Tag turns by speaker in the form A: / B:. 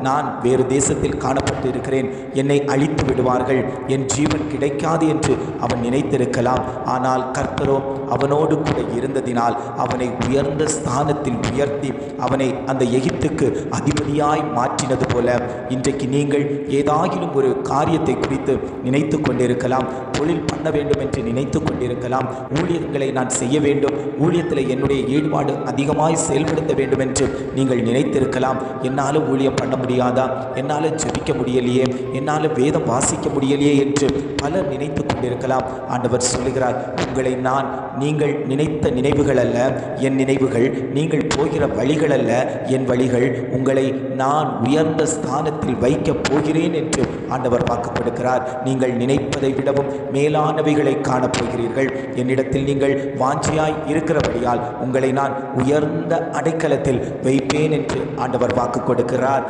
A: நான் வேறு தேசத்தில் காணப்பட்டு இருக்கிறேன், என்னை அழித்து விடுவார்கள், என் ஜீவன் கிடைக்காது என்று அவன் நினைத்திருக்கலாம். ஆனால் கர்த்தரோ அவனோடு கூட இருந்ததினால் அவனை உயர்ந்த ஸ்தானத்தில் உயர்த்தி அவனை அந்த எகிப்துக்கு அதிபதியாய் மாற்றினது போல இன்றைக்கு நீங்கள் ஏதாகிலும் ஒரு காரியத்தை குறித்து நினைத்து கொண்டிருக்கலாம். தொழில் பண்ண வேண்டும் என்று நினைத்து கொண்டிருக்கலாம். ஊழியங்களை நான் செய்ய வேண்டும், ஊழியத்தில் என்னுடைய ஈடுபாடு அதிகமாய் செயல்படுத்த வேண்டும் என்று நீங்கள் நினைத்திருக்கலாம். என்னால் ஊழியம் பண்ண முடியாதா, என்னால் ஜெபிக்க முடியலையே, என்னால் வேதம் வாசிக்க முடியலையே என்று பலர் நினைத்து கொண்டிருக்கலாம். ஆண்டவர் சொல்லுகிறார், உங்களை நான் நீங்கள் நினைத்த நினைவுகள் அல்ல என் நினைவுகள், நீங்கள் போகிற வழிகள் அல்ல என் வழிகள், உங்களை நான் உயர்ந்த ஸ்தானத்தில் வைக்கப் போகிறேன் என்று ஆண்டவர் வாக்கு கொடுக்கிறார். நீங்கள் நினைப்பதை விடவும் மேலானவைகளை காணப்போகிறீர்கள். என்னிடத்தில் நீங்கள் வாஞ்சியாய் இருக்கிறபடியால் உங்களை நான் உயர்ந்த அடைக்கலத்தில் வைப்பேன் என்று ஆண்டவர் வாக்கு கொடுக்கிறார்.